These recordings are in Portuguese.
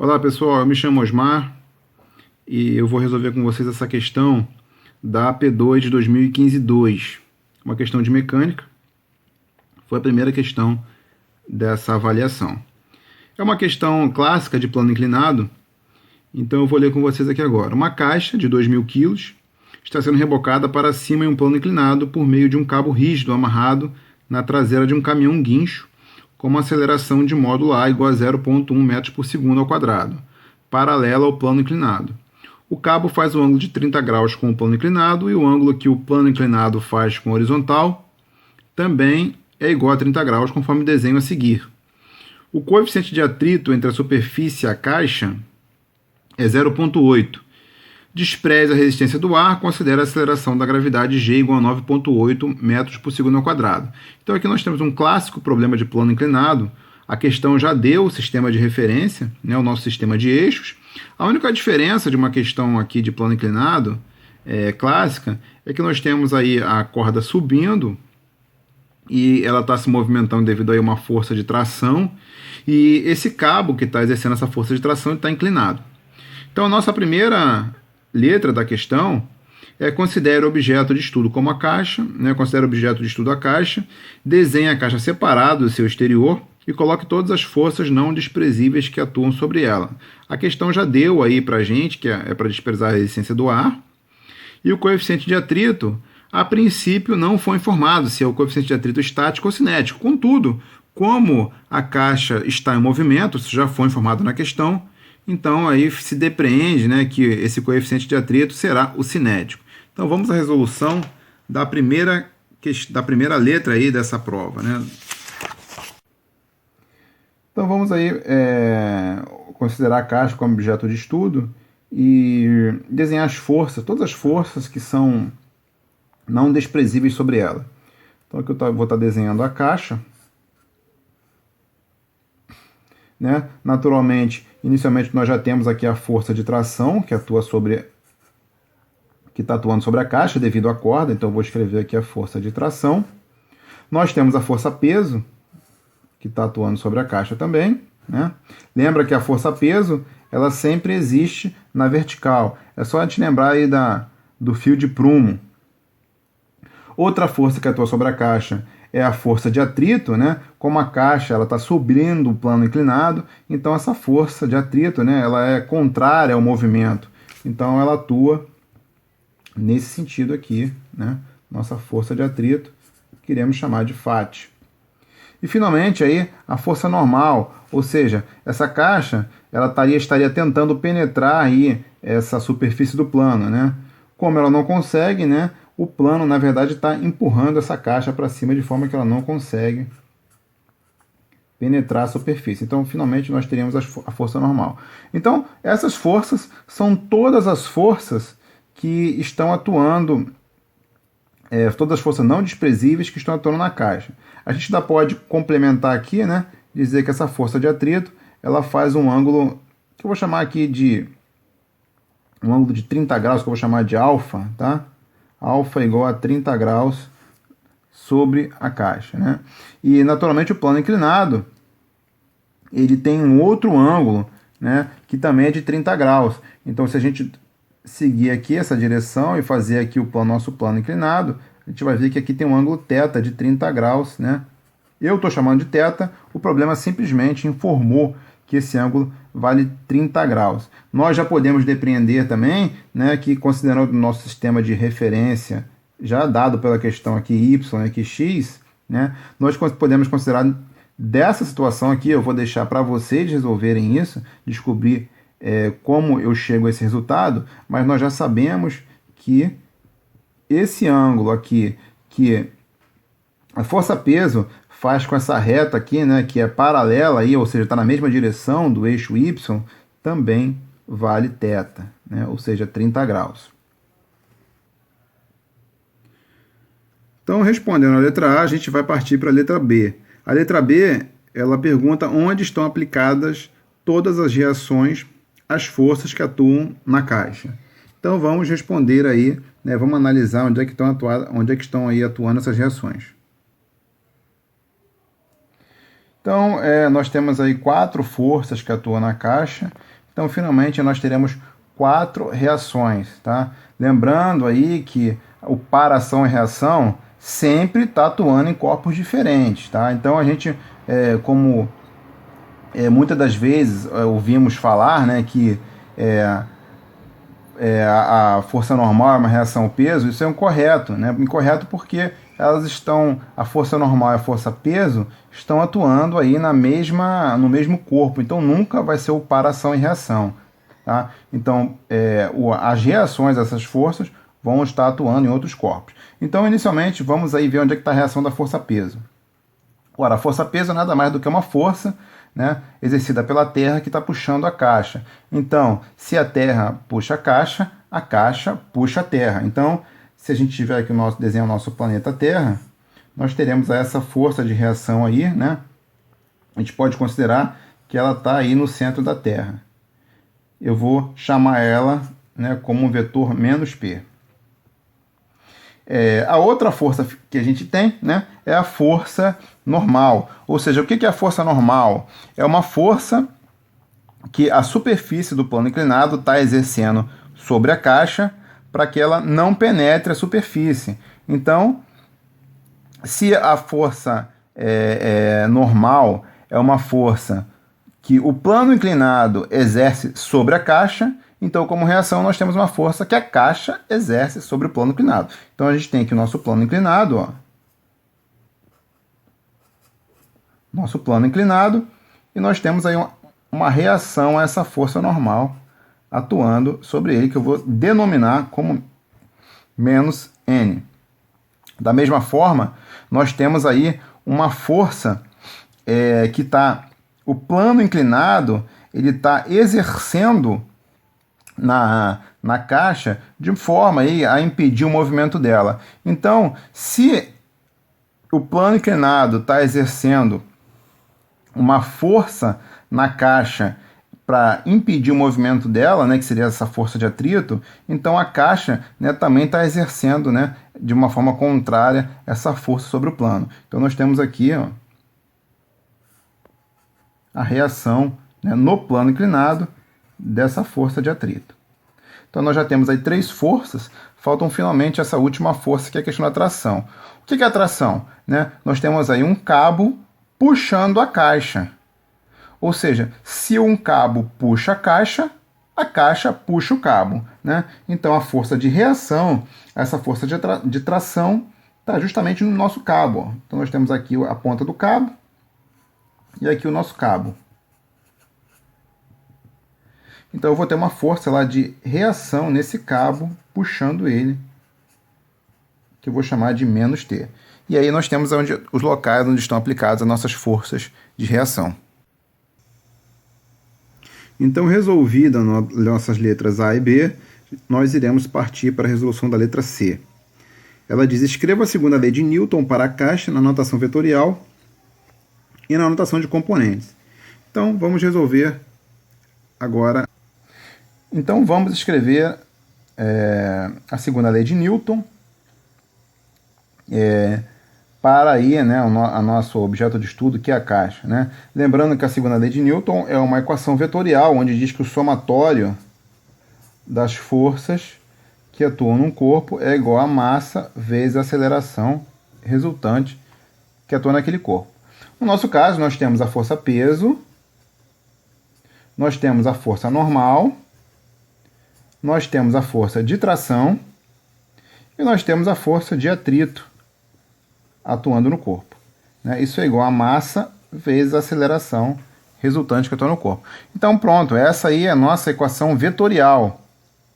Olá pessoal, eu me chamo Osmar e eu vou resolver com vocês essa questão da AP2 de 2015-2, uma questão de mecânica, foi a primeira questão dessa avaliação. É uma questão clássica de plano inclinado, então eu vou ler com vocês aqui agora. Uma caixa de 2.000 kg está sendo rebocada para cima em um plano inclinado por meio de um cabo rígido amarrado na traseira de um caminhão guincho com uma aceleração de módulo A igual a 0,1 metros por segundo ao quadrado, paralela ao plano inclinado. O cabo faz o ângulo de 30 graus com o plano inclinado e o ângulo que o plano inclinado faz com o horizontal também é igual a 30 graus, conforme o desenho a seguir. O coeficiente de atrito entre a superfície e a caixa é 0,8. Despreze a resistência do ar, considera a aceleração da gravidade G igual a 9,8 metros por segundo ao quadrado. Então aqui nós temos um clássico problema de plano inclinado. A questão já deu o sistema de referência, né, o nosso sistema de eixos. A única diferença de uma questão aqui de plano inclinado clássica é que nós temos aí a corda subindo e ela está se movimentando devido a uma força de tração e esse cabo que está exercendo essa força de tração está inclinado. Então a nossa primeira letra da questão considere o objeto de estudo como a caixa, considere o objeto de estudo a caixa, desenhe a caixa separado do seu exterior e coloque todas as forças não desprezíveis que atuam sobre ela. A questão já deu aí para a gente, que é para desprezar a resistência do ar, e o coeficiente de atrito, a princípio, não foi informado se é o coeficiente de atrito estático ou cinético. Contudo, como a caixa está em movimento, isso já foi informado na questão, então aí se depreende, que esse coeficiente de atrito será o cinético. Então vamos à resolução da primeira letra aí dessa prova, Então vamos aí considerar a caixa como objeto de estudo e desenhar as forças, todas as forças que são não desprezíveis sobre ela. Então aqui eu vou estar desenhando a caixa. Naturalmente, inicialmente nós já temos aqui a força de tração que está atuando sobre a caixa devido à corda, então eu vou escrever aqui a força de tração. Nós temos a força peso que está atuando sobre a caixa também. Lembra que a força peso ela sempre existe na vertical. É só a gente lembrar aí do fio de prumo. Outra força que atua sobre a caixa é a força de atrito, Como a caixa está subindo o plano inclinado, então essa força de atrito, ela é contrária ao movimento. Então ela atua nesse sentido aqui, Nossa força de atrito, queremos chamar de Φ. E finalmente aí a força normal, ou seja, essa caixa ela estaria tentando penetrar aí essa superfície do plano, Como ela não consegue, o plano, na verdade, está empurrando essa caixa para cima de forma que ela não consegue penetrar a superfície. Então, finalmente, nós teríamos a força normal. Então, essas forças são todas as forças que estão atuando, todas as forças não desprezíveis que estão atuando na caixa. A gente ainda pode complementar aqui, dizer que essa força de atrito, ela faz um ângulo, que eu vou chamar aqui de um ângulo de 30 graus, que eu vou chamar de alfa, tá? Alfa igual a 30 graus sobre a caixa, E, naturalmente, o plano inclinado, ele tem um outro ângulo, que também é de 30 graus. Então, se a gente seguir aqui essa direção e fazer aqui o nosso plano inclinado, a gente vai ver que aqui tem um ângulo θ de 30 graus, Eu estou chamando de θ, o problema simplesmente informou que esse ângulo vale 30 graus. Nós já podemos depreender também, que considerando o nosso sistema de referência, já dado pela questão aqui y e aqui x, nós podemos considerar dessa situação aqui, eu vou deixar para vocês resolverem isso, descobrir como eu chego a esse resultado, mas nós já sabemos que esse ângulo aqui, que a força-peso faz com essa reta aqui, que é paralela, aí, ou seja, está na mesma direção do eixo y, também vale θ, ou seja, 30 graus. Então, respondendo a letra A, a gente vai partir para a letra B. A letra B, ela pergunta onde estão aplicadas todas as reações às forças que atuam na caixa. Então, vamos responder aí, vamos analisar onde é que estão aí atuando essas reações. Então, nós temos aí 4 forças que atuam na caixa. Então, finalmente, nós teremos 4 reações, tá? Lembrando aí que o para-ação e reação sempre está atuando em corpos diferentes, tá? Então, a gente, muitas das vezes ouvimos falar, né, que a força normal é uma reação ao peso. Isso é incorreto, né? Incorreto porque elas estão, a força normal e a força peso estão atuando aí no mesmo corpo, então nunca vai ser o para-ação e reação, tá? Então as reações dessas forças vão estar atuando em outros corpos. Então inicialmente vamos aí ver onde é que está a reação da força peso. Ora, a força peso é nada mais do que uma força, né, exercida pela Terra que está puxando a caixa. Então, se a Terra puxa a caixa puxa a Terra. Então, se a gente tiver aqui desenhar o nosso planeta Terra, nós teremos essa força de reação aí, né? A gente pode considerar que ela está aí no centro da Terra. Eu vou chamar ela, né, como um vetor menos P. A outra força que a gente tem, né, é a força normal. Ou seja, o que é a força normal? É uma força que a superfície do plano inclinado está exercendo sobre a caixa para que ela não penetre a superfície. Então, se a força normal é uma força que o plano inclinado exerce sobre a caixa, então, como reação, nós temos uma força que a caixa exerce sobre o plano inclinado. Então, a gente tem aqui o nosso plano inclinado, ó. Nosso plano inclinado, e nós temos aí uma reação a essa força normal atuando sobre ele, que eu vou denominar como menos N. Da mesma forma, nós temos aí uma força que está... O plano inclinado, ele está exercendo na caixa de forma aí a impedir o movimento dela. Então, se o plano inclinado está exercendo uma força na caixa para impedir o movimento dela, né, que seria essa força de atrito, então a caixa, né, também está exercendo, né, de uma forma contrária essa força sobre o plano. Então nós temos aqui, ó, a reação, né, no plano inclinado dessa força de atrito. Então nós já temos aí 3 forças, faltam finalmente essa última força, que é a questão da tração. O que é a tração? Né? Nós temos aí um cabo puxando a caixa. Ou seja, se um cabo puxa a caixa puxa o cabo, né? Então a força de reação, essa força de tração, está justamente no nosso cabo. Ó. Então nós temos aqui a ponta do cabo e aqui o nosso cabo. Então eu vou ter uma força lá de reação nesse cabo, puxando ele, que eu vou chamar de menos T. E aí nós temos os locais onde estão aplicadas as nossas forças de reação. Então, resolvida nossas letras A e B, nós iremos partir para a resolução da letra C. Ela diz: escreva a segunda lei de Newton para a caixa na notação vetorial e na notação de componentes. Então, vamos resolver agora. Então, vamos escrever a segunda lei de Newton para aí, né, a nosso objeto de estudo, que é a caixa. Né? Lembrando que a segunda lei de Newton é uma equação vetorial, onde diz que o somatório das forças que atuam num corpo é igual a massa vezes a aceleração resultante que atua naquele corpo. No nosso caso, nós temos a força peso, nós temos a força normal, nós temos a força de tração e nós temos a força de atrito atuando no corpo. Né? Isso é igual a massa vezes a aceleração resultante que atua no corpo. Então pronto, essa aí é a nossa equação vetorial,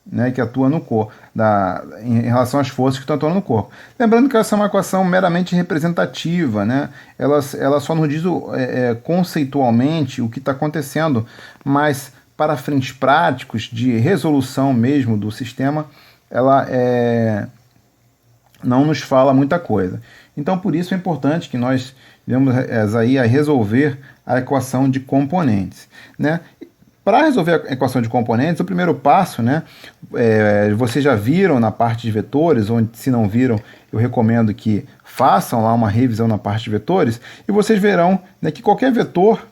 né, que atua no corpo, em relação às forças que estão atuando no corpo. Lembrando que essa é uma equação meramente representativa, né? Ela só nos diz conceitualmente o que está acontecendo, mas para fins práticos de resolução mesmo do sistema, ela não nos fala muita coisa. Então, por isso é importante que nós venhamos aí a resolver a equação de componentes. Né? Para resolver a equação de componentes, o primeiro passo, né, vocês já viram na parte de vetores, ou se não viram, eu recomendo que façam lá uma revisão na parte de vetores, e vocês verão, né, que qualquer vetor,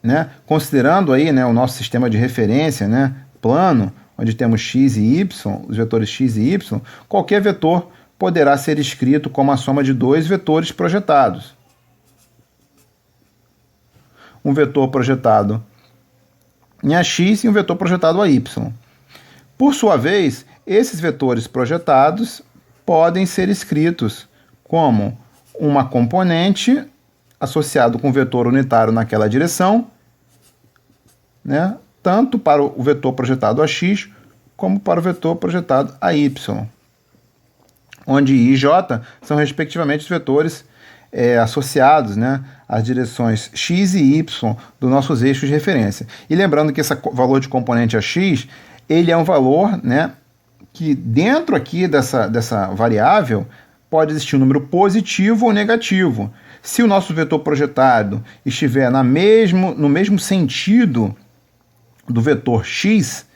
né, considerando aí, né, o nosso sistema de referência, né, plano, onde temos x e y, os vetores x e y, qualquer vetor poderá ser escrito como a soma de dois vetores projetados. Um vetor projetado em ax e um vetor projetado a y. Por sua vez, esses vetores projetados podem ser escritos como uma componente associado com um vetor unitário naquela direção, né, tanto para o vetor projetado a x como para o vetor projetado a y, onde i e j são respectivamente os vetores associados, né, às direções x e y dos nossos eixos de referência. E lembrando que esse valor de componente ax, ele é um valor, né, que dentro aqui dessa variável pode existir um número positivo ou negativo. Se o nosso vetor projetado estiver no mesmo sentido do vetor x,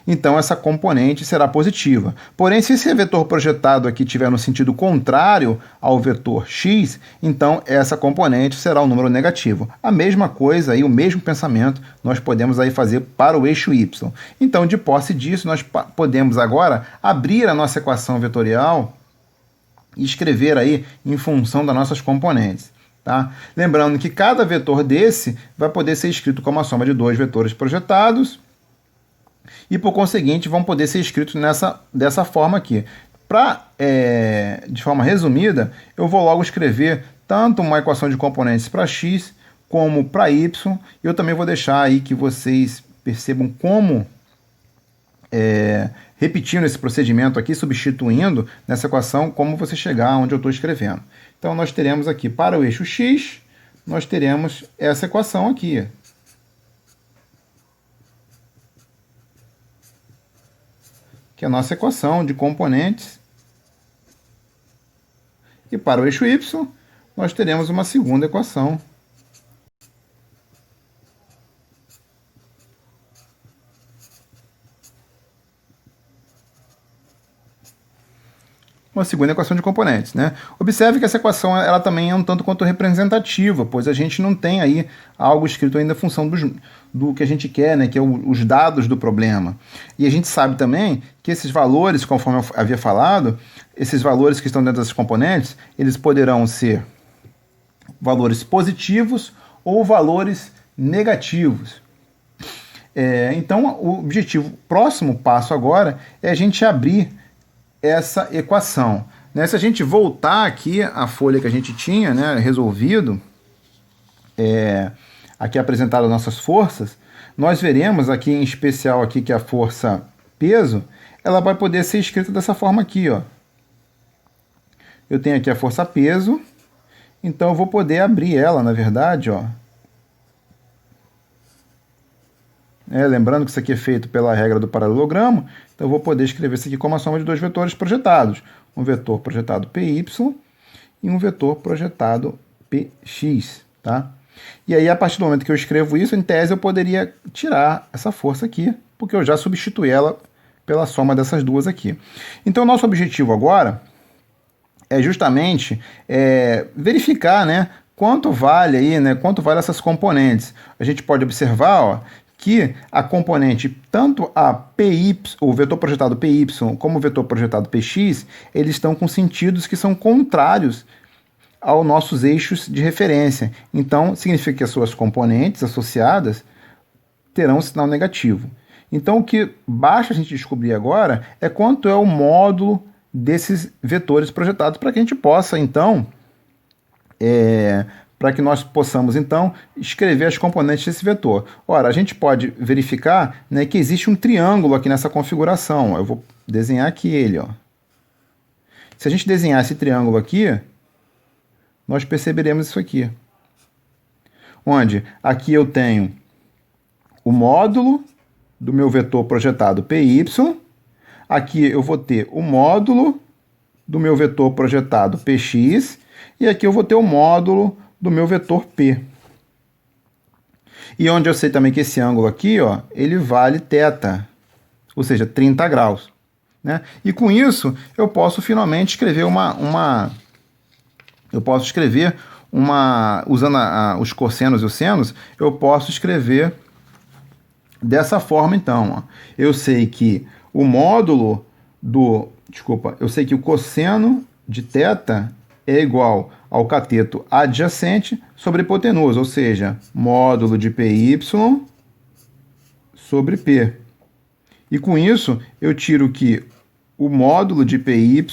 então essa componente será positiva. Porém, se esse vetor projetado aqui estiver no sentido contrário ao vetor x, então essa componente será um número negativo. A mesma coisa, aí, o mesmo pensamento, nós podemos aí fazer para o eixo y. Então, de posse disso, nós podemos agora abrir a nossa equação vetorial e escrever aí em função das nossas componentes. Tá? Lembrando que cada vetor desse vai poder ser escrito como a soma de dois vetores projetados, e, por conseguinte, vão poder ser escritos dessa forma aqui. De forma resumida, eu vou logo escrever tanto uma equação de componentes para x como para y. Eu também vou deixar aí que vocês percebam como, repetindo esse procedimento aqui, substituindo nessa equação, como você chegar onde eu estou escrevendo. Então, nós teremos aqui, para o eixo x, nós teremos essa equação aqui. Que é a nossa equação de componentes. E para o eixo y, nós teremos uma segunda equação. Uma segunda equação de componentes, né? Observe que essa equação ela também é um tanto quanto representativa, pois a gente não tem aí algo escrito ainda em função do que a gente quer, né? Que é os dados do problema. E a gente sabe também que esses valores, conforme eu havia falado, esses valores que estão dentro dessas componentes, eles poderão ser valores positivos ou valores negativos. Então, o objetivo, próximo passo agora, é a gente abrir essa equação. Né? Se a gente voltar aqui à folha que a gente tinha, né, resolvido, aqui apresentado as nossas forças, nós veremos aqui em especial aqui que a força peso, ela vai poder ser escrita dessa forma aqui, ó. Eu tenho aqui a força peso, então eu vou poder abrir ela, na verdade, ó. Lembrando que isso aqui é feito pela regra do paralelogramo, então eu vou poder escrever isso aqui como a soma de dois vetores projetados. Um vetor projetado PY e um vetor projetado PX. Tá? E aí, a partir do momento que eu escrevo isso, em tese eu poderia tirar essa força aqui, porque eu já substituí ela pela soma dessas duas aqui. Então, o nosso objetivo agora é justamente verificar, né, quanto vale aí, né, quanto vale essas componentes. A gente pode observar, ó, que a componente, tanto a PY, o vetor projetado PY, como o vetor projetado PX, eles estão com sentidos que são contrários aos nossos eixos de referência. Então, significa que as suas componentes associadas terão um sinal negativo. Então, o que basta a gente descobrir agora é quanto é o módulo desses vetores projetados para que a gente possa, então, para que nós possamos, então, escrever as componentes desse vetor. Ora, a gente pode verificar, né, que existe um triângulo aqui nessa configuração. Eu vou desenhar aqui ele. Ó. Se a gente desenhar esse triângulo aqui, nós perceberemos isso aqui. Onde aqui eu tenho o módulo do meu vetor projetado PY, aqui eu vou ter o módulo do meu vetor projetado PX, e aqui eu vou ter o módulo do meu vetor P. E onde eu sei também que esse ângulo aqui, ó, ele vale θ, ou seja, 30 graus. Né? E com isso, eu posso finalmente escrever usando os cossenos e os senos, eu posso escrever dessa forma, então. Ó. Eu sei que o módulo eu sei que o cosseno de θ é igual ao cateto adjacente sobre hipotenusa, ou seja, módulo de PY sobre P. E com isso, eu tiro que o módulo de PY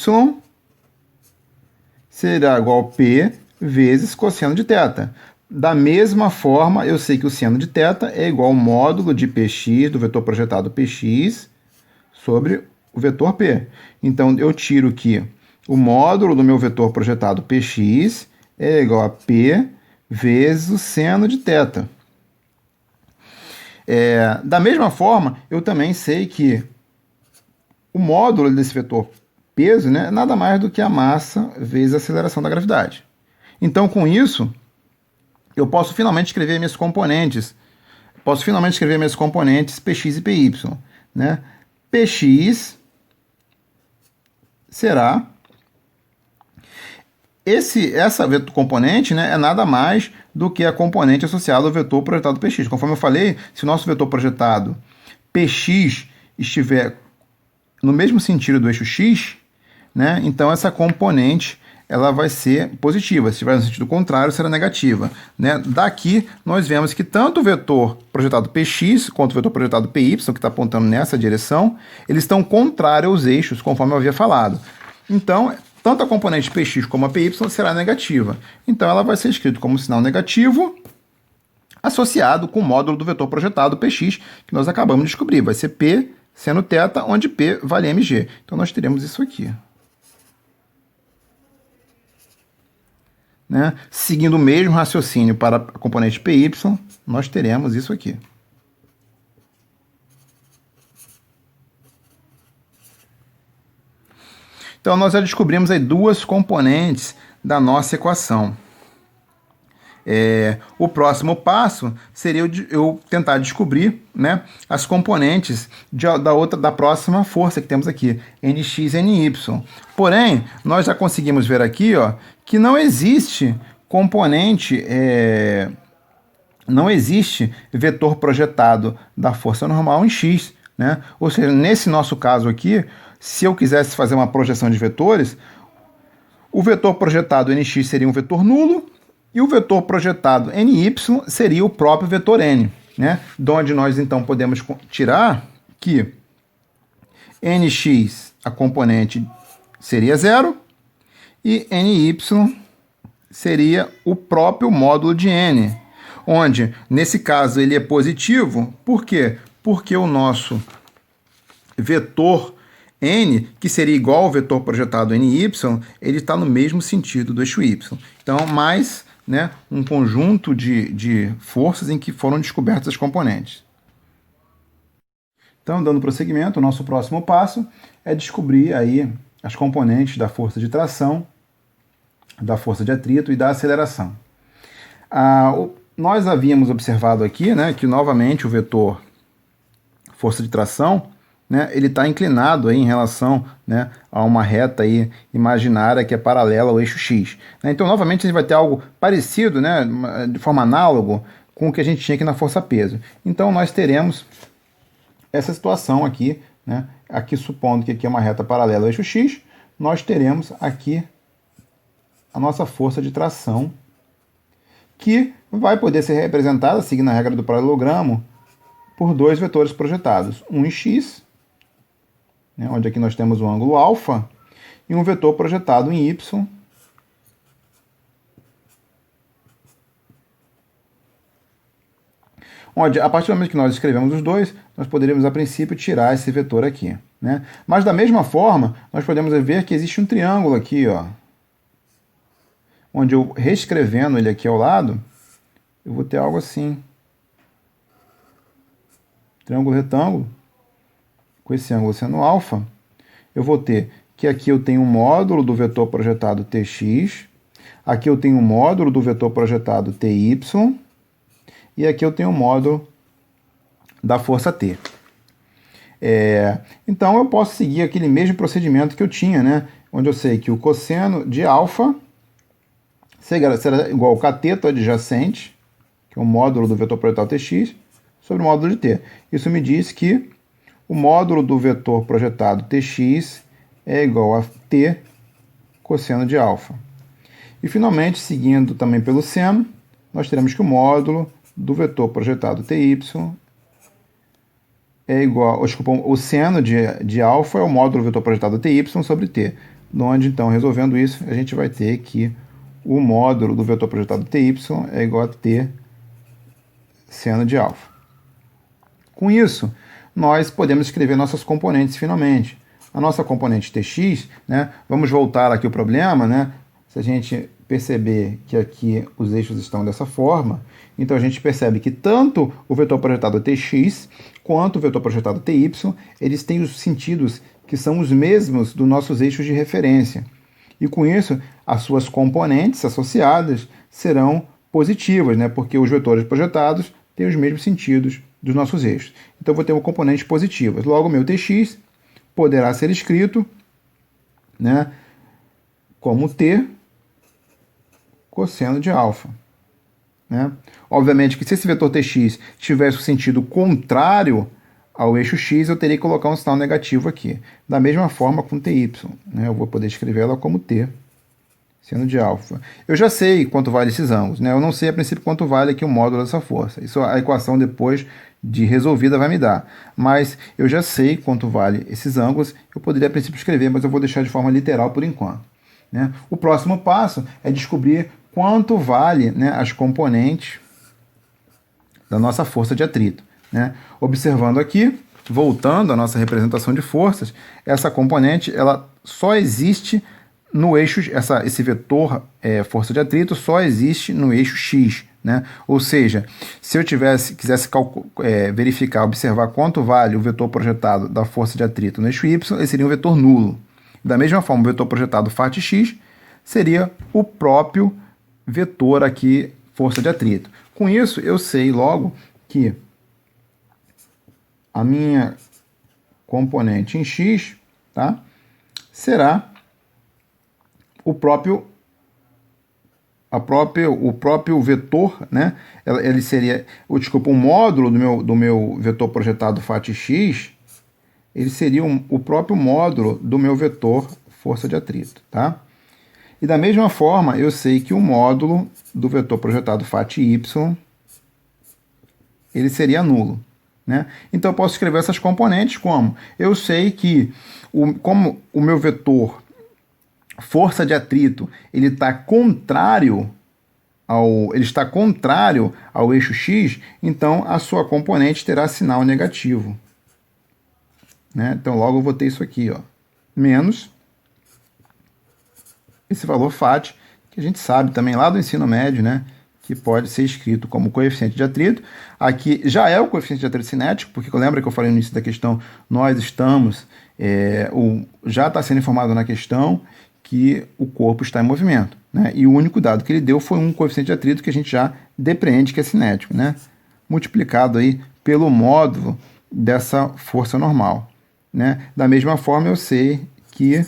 será igual a P vezes cosseno de θ. Da mesma forma, eu sei que o seno de θ é igual ao módulo de Px, do vetor projetado Px, sobre o vetor P. Então, eu tiro que o módulo do meu vetor projetado Px é igual a P vezes o seno de θ. Da mesma forma, eu também sei que o módulo desse vetor peso, né, é nada mais do que a massa vezes a aceleração da gravidade. Então, com isso, eu posso finalmente escrever minhas componentes. Px e Py. Né? Px será... Essa componente, né, é nada mais do que a componente associada ao vetor projetado Px. Conforme eu falei, se o nosso vetor projetado Px estiver no mesmo sentido do eixo x, né, então essa componente ela vai ser positiva. Se estiver no sentido contrário, será negativa. Né? Daqui, nós vemos que tanto o vetor projetado Px quanto o vetor projetado Py, que está apontando nessa direção, eles estão contrários aos eixos, conforme eu havia falado. Então, tanto a componente Px como a Py será negativa. Então, ela vai ser escrita como sinal negativo associado com o módulo do vetor projetado Px, que nós acabamos de descobrir. Vai ser P seno θ, onde P vale mg. Então, nós teremos isso aqui. Né? Seguindo o mesmo raciocínio para a componente Py, nós teremos isso aqui. Então, nós já descobrimos aí duas componentes da nossa equação. O próximo passo seria eu tentar descobrir, né, as componentes da próxima força que temos aqui, Nx e Ny. Porém, nós já conseguimos ver aqui, ó, que não existe componente, não existe vetor projetado da força normal em x. Né? Ou seja, nesse nosso caso aqui, se eu quisesse fazer uma projeção de vetores, o vetor projetado Nx seria um vetor nulo, e o vetor projetado Ny seria o próprio vetor n, né? De onde nós, então, podemos tirar que Nx, a componente, seria 0, e Ny seria o próprio módulo de n, onde, nesse caso, ele é positivo. Por quê? Porque o nosso vetor n, que seria igual ao vetor projetado Ny, ele está no mesmo sentido do eixo y. Então, mais... né, um conjunto de forças em que foram descobertas as componentes. Então, dando prosseguimento, o nosso próximo passo é descobrir aí as componentes da força de tração, da força de atrito e da aceleração. Nós havíamos observado aqui, né, que novamente o vetor força de tração, né, ele está inclinado aí em relação, né, a uma reta aí imaginária que é paralela ao eixo x. Né? Então, novamente, a gente vai ter algo parecido, né, de forma análoga com o que a gente tinha aqui na força-peso. Então, nós teremos essa situação aqui, né, aqui supondo que aqui é uma reta paralela ao eixo x, nós teremos aqui a nossa força de tração, que vai poder ser representada, seguindo a regra do paralelogramo, por dois vetores projetados, um em x, né, onde aqui nós temos o ângulo alfa, e um vetor projetado em y, onde, a partir do momento que nós escrevemos os dois, nós poderíamos, a princípio, tirar esse vetor aqui. Né? Mas, da mesma forma, nós podemos ver que existe um triângulo aqui, ó, onde eu, reescrevendo ele aqui ao lado, eu vou ter algo assim. Triângulo retângulo, com esse ângulo sendo alfa, eu vou ter que aqui eu tenho um módulo do vetor projetado Tx, aqui eu tenho um módulo do vetor projetado Ty, e aqui eu tenho o módulo da força T. Então eu posso seguir aquele mesmo procedimento que eu tinha, né? Onde eu sei que o cosseno de alfa será igual ao cateto adjacente, que é o módulo do vetor projetado Tx, sobre o módulo de T. Isso me diz que o módulo do vetor projetado Tx é igual a T cosseno de alfa. E finalmente, seguindo também pelo seno, nós teremos que o módulo do vetor projetado Ty é igual, o seno de alfa é o módulo do vetor projetado Ty sobre T, onde então, resolvendo isso, a gente vai ter que o módulo do vetor projetado Ty é igual a T seno de alfa. Com isso, nós podemos escrever nossas componentes finalmente. A nossa componente Tx, né, vamos voltar aqui o problema, né, se a gente perceber que aqui os eixos estão dessa forma, então a gente percebe que tanto o vetor projetado Tx quanto o vetor projetado Ty, eles têm os sentidos que são os mesmos dos nossos eixos de referência. E com isso, as suas componentes associadas serão positivas, né, porque os vetores projetados têm os mesmos sentidos dos nossos eixos. Então eu vou ter uma componente positiva. Logo, meu Tx poderá ser escrito, né, como T cosseno de alfa. Né? Obviamente que se esse vetor Tx tivesse o sentido contrário ao eixo x, eu teria que colocar um sinal negativo aqui. Da mesma forma com Ty. Né? Eu vou poder escrever ela como T seno de alfa. Eu já sei quanto vale esses ângulos. Né? Eu não sei a princípio quanto vale aqui o módulo dessa força. Isso a equação depois de resolvida vai me dar. Mas eu já sei quanto vale esses ângulos. Eu poderia a princípio escrever, mas eu vou deixar de forma literal por enquanto. Né? O próximo passo é descobrir quanto vale, né, as componentes da nossa força de atrito. Né? Observando aqui, voltando à nossa representação de forças, essa componente ela só existe no eixo, esse vetor força de atrito só existe no eixo x. Né? Ou seja, se eu quisesse verificar, observar quanto vale o vetor projetado da força de atrito no eixo y, ele seria um vetor nulo. Da mesma forma, o vetor projetado φ x seria o próprio vetor aqui, força de atrito. Com isso, eu sei logo que a minha componente em x, tá, será o próprio vetor, né? Ele seria, o módulo do meu vetor projetado φ x, ele seria o próprio módulo do meu vetor força de atrito, tá? E da mesma forma, eu sei que o módulo do vetor projetado φ y, ele seria nulo. Né? Então, eu posso escrever essas componentes como? Eu sei que, como o meu vetor força de atrito ele está contrário ao eixo x, então a sua componente terá sinal negativo. Né? Então, logo eu vou ter isso aqui, ó, menos esse valor φ, que a gente sabe também lá do ensino médio, né, que pode ser escrito como coeficiente de atrito. Aqui já é o coeficiente de atrito cinético, porque lembra que eu falei no início da questão, nós estamos, já está sendo informado na questão que o corpo está em movimento. Né, e o único dado que ele deu foi um coeficiente de atrito que a gente já depreende que é cinético, né, multiplicado aí pelo módulo dessa força normal. Né? Da mesma forma, eu sei que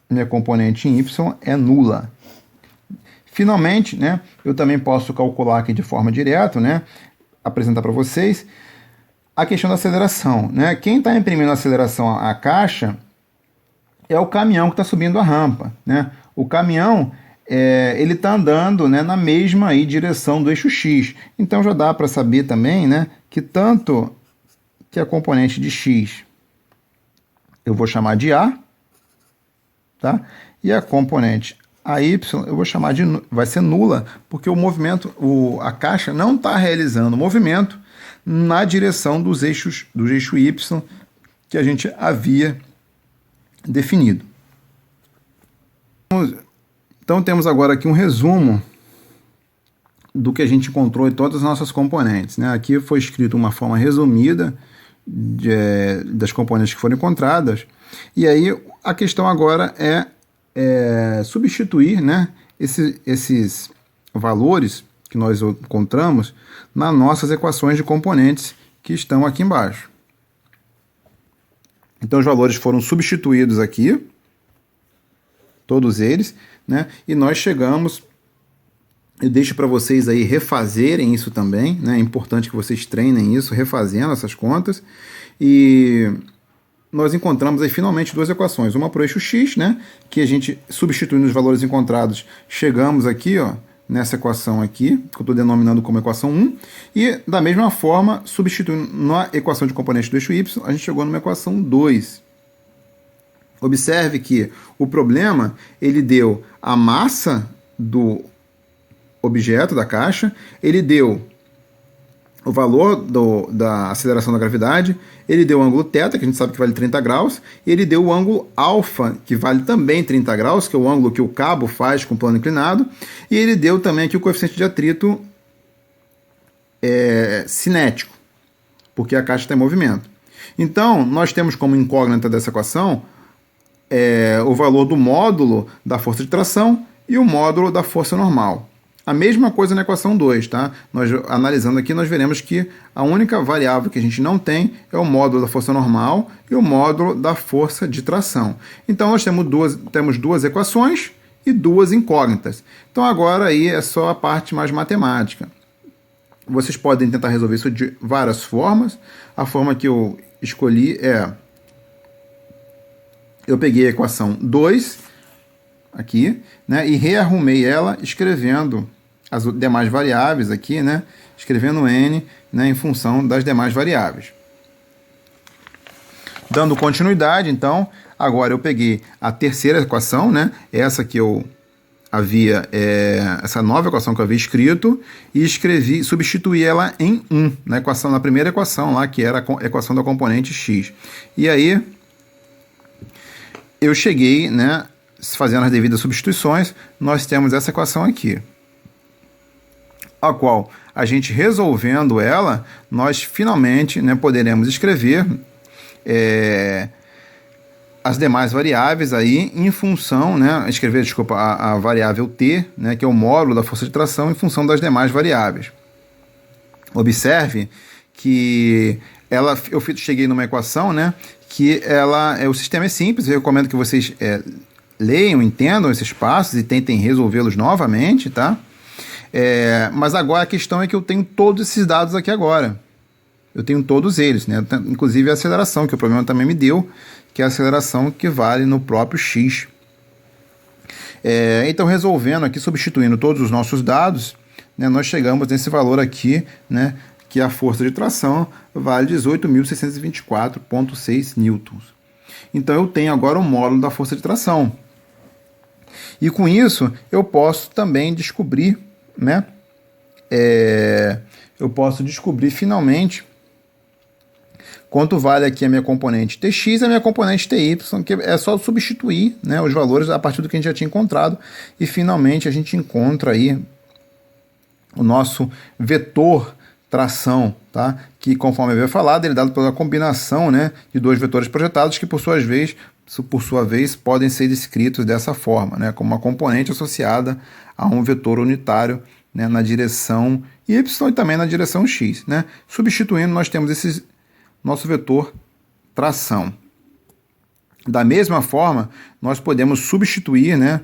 minha componente em y é nula. Finalmente, né, eu também posso calcular aqui de forma direta, né, apresentar para vocês a questão da aceleração. Né? Quem está imprimindo a aceleração à caixa é o caminhão que está subindo a rampa. Né? O caminhão ele está andando, né, na mesma aí, direção do eixo x. Então já dá para saber também, né, que tanto que a componente de x eu vou chamar de A, tá? E a componente AY eu vou chamar de, vai ser nula, porque o movimento, a caixa não está realizando o movimento na direção do eixo Y que a gente havia definido. Então temos agora aqui um resumo do que a gente encontrou em todas as nossas componentes. Né? Aqui foi escrito uma forma resumida das componentes que foram encontradas. E aí a questão agora é substituir, né, esses valores que nós encontramos nas nossas equações de componentes que estão aqui embaixo. Então os valores foram substituídos aqui, todos eles, né? E nós chegamos, eu deixo para vocês aí refazerem isso também, né? É importante que vocês treinem isso, refazendo essas contas, e nós encontramos aí finalmente duas equações, uma para o eixo x, né? Que a gente substituindo os valores encontrados, chegamos aqui, ó, nessa equação aqui, que eu estou denominando como equação 1, e da mesma forma, substituindo na equação de componente do eixo y, a gente chegou numa equação 2. Observe que o problema, ele deu a massa do objeto, da caixa, ele deu o valor da aceleração da gravidade, ele deu o ângulo θ, que a gente sabe que vale 30 graus, e ele deu o ângulo α, que vale também 30 graus, que é o ângulo que o cabo faz com o plano inclinado, e ele deu também aqui o coeficiente de atrito cinético, porque a caixa está em movimento. Então, nós temos como incógnita dessa equação o valor do módulo da força de tração e o módulo da força normal. A mesma coisa na equação 2, tá? Nós, analisando aqui, nós veremos que a única variável que a gente não tem é o módulo da força normal e o módulo da força de tração. Então, nós temos duas equações e duas incógnitas. Então, agora aí é só a parte mais matemática. Vocês podem tentar resolver isso de várias formas. A forma que eu escolhi eu peguei a equação 2 aqui, né, e rearrumei ela escrevendo as demais variáveis aqui, né, escrevendo n, né, em função das demais variáveis. Dando continuidade, então, agora eu peguei a terceira equação, né, essa que eu havia, essa nova equação que eu havia escrito, e substituí ela em 1, na primeira equação lá, que era a equação da componente x. E aí eu cheguei, né, fazendo as devidas substituições, nós temos essa equação aqui, a qual a gente resolvendo ela, nós finalmente, né, poderemos escrever as demais variáveis aí em função, né, a variável t, né, que é o módulo da força de tração, em função das demais variáveis. Observe que eu cheguei numa equação, né, que o sistema é simples. Eu recomendo que vocês leiam, entendam esses passos e tentem resolvê-los novamente, tá? Mas agora a questão é que eu tenho todos esses dados aqui agora. Eu tenho todos eles, né? Inclusive a aceleração, que o problema também me deu, que é a aceleração que vale no próprio x. Então, resolvendo aqui, substituindo todos os nossos dados, né, nós chegamos nesse valor aqui, né, que a força de tração vale 18.624,6 newtons. Então, eu tenho agora o módulo da força de tração. E com isso, eu posso também descobrir, né, finalmente quanto vale aqui a minha componente Tx e a minha componente Ty, que é só substituir, né, os valores a partir do que a gente já tinha encontrado, e finalmente a gente encontra aí o nosso vetor tração, tá? Que, conforme eu havia falado, ele é dado pela combinação, né, de dois vetores projetados que, por sua vez, podem ser descritos dessa forma, né, como uma componente associada a um vetor unitário, né, na direção y e também na direção x, né? Substituindo, nós temos nosso vetor tração. Da mesma forma, nós podemos substituir, né,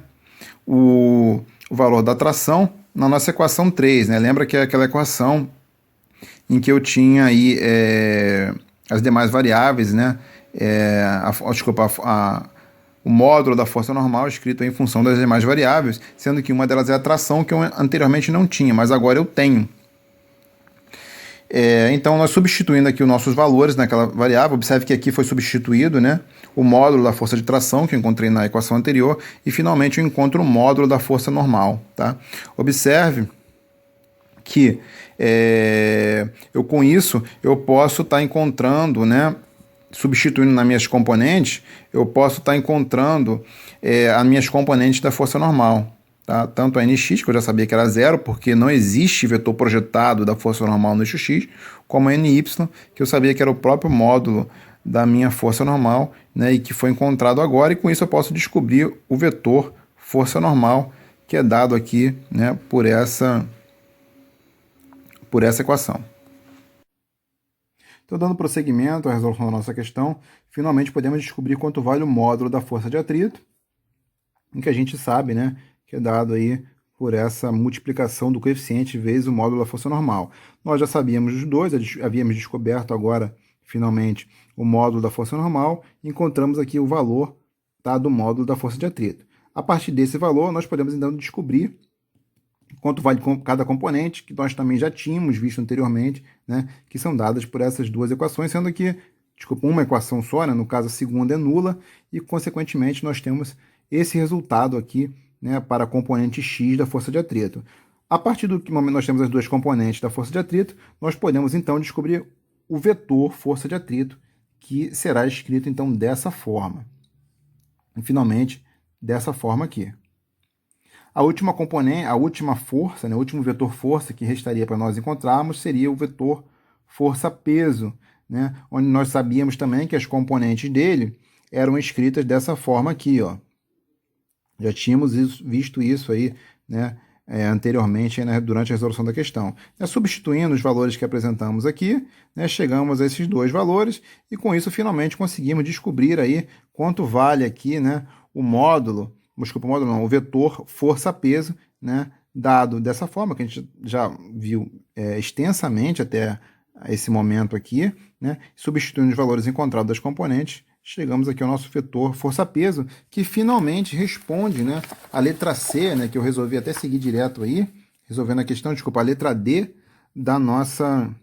o valor da tração na nossa equação 3, né? Lembra que é aquela equação em que eu tinha aí as demais variáveis, né? O módulo da força normal escrito em função das demais variáveis, sendo que uma delas é a tração, que eu anteriormente não tinha, mas agora eu tenho. Então, nós substituindo aqui os nossos valores naquela variável, observe que aqui foi substituído, né, o módulo da força de tração, que eu encontrei na equação anterior, e finalmente eu encontro o módulo da força normal. Tá? Observe que com isso eu posso estar encontrando, né, substituindo nas minhas componentes, eu posso estar encontrando as minhas componentes da força normal. Tá? Tanto a nx, que eu já sabia que era zero, porque não existe vetor projetado da força normal no eixo x, como a ny, que eu sabia que era o próprio módulo da minha força normal, né, e que foi encontrado agora, e com isso eu posso descobrir o vetor força normal, que é dado aqui, né, por essa por essa equação. Então, dando prosseguimento à resolução da nossa questão, finalmente podemos descobrir quanto vale o módulo da força de atrito, em que a gente sabe, né, que é dado aí por essa multiplicação do coeficiente vezes o módulo da força normal. Nós já sabíamos dos dois, havíamos descoberto agora, finalmente, o módulo da força normal, e encontramos aqui o valor, tá, do módulo da força de atrito. A partir desse valor, nós podemos então descobrir quanto vale cada componente, que nós também já tínhamos visto anteriormente, né, que são dadas por essas duas equações, sendo que, uma equação só, né, no caso a segunda é nula, e consequentemente nós temos esse resultado aqui, né, para a componente x da força de atrito. A partir do momento que nós temos as duas componentes da força de atrito, nós podemos então descobrir o vetor força de atrito, que será escrito então dessa forma. E finalmente, dessa forma aqui. A última componente, a última força, né, o último vetor força que restaria para nós encontrarmos seria o vetor força-peso, né, onde nós sabíamos também que as componentes dele eram escritas dessa forma aqui, ó. Já tínhamos visto isso aí, né, anteriormente, né, durante a resolução da questão. Substituindo os valores que apresentamos aqui, né, chegamos a esses dois valores e com isso finalmente conseguimos descobrir aí quanto vale aqui, né, o módulo, desculpa, o módulo não, o vetor força-peso, né, dado dessa forma, que a gente já viu extensamente até esse momento aqui, né, substituindo os valores encontrados das componentes, chegamos aqui ao nosso vetor força-peso, que finalmente responde, né, a letra C, né, que eu resolvi até seguir direto aí, resolvendo a questão, desculpa, a letra D da nossa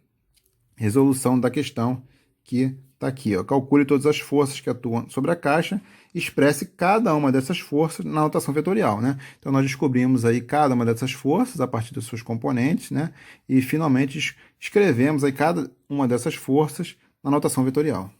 resolução da questão, que está aqui, ó. Calcule todas as forças que atuam sobre a caixa, expresse cada uma dessas forças na notação vetorial, né? Então, nós descobrimos aí cada uma dessas forças a partir dos seus componentes, né? E, finalmente, escrevemos aí cada uma dessas forças na notação vetorial.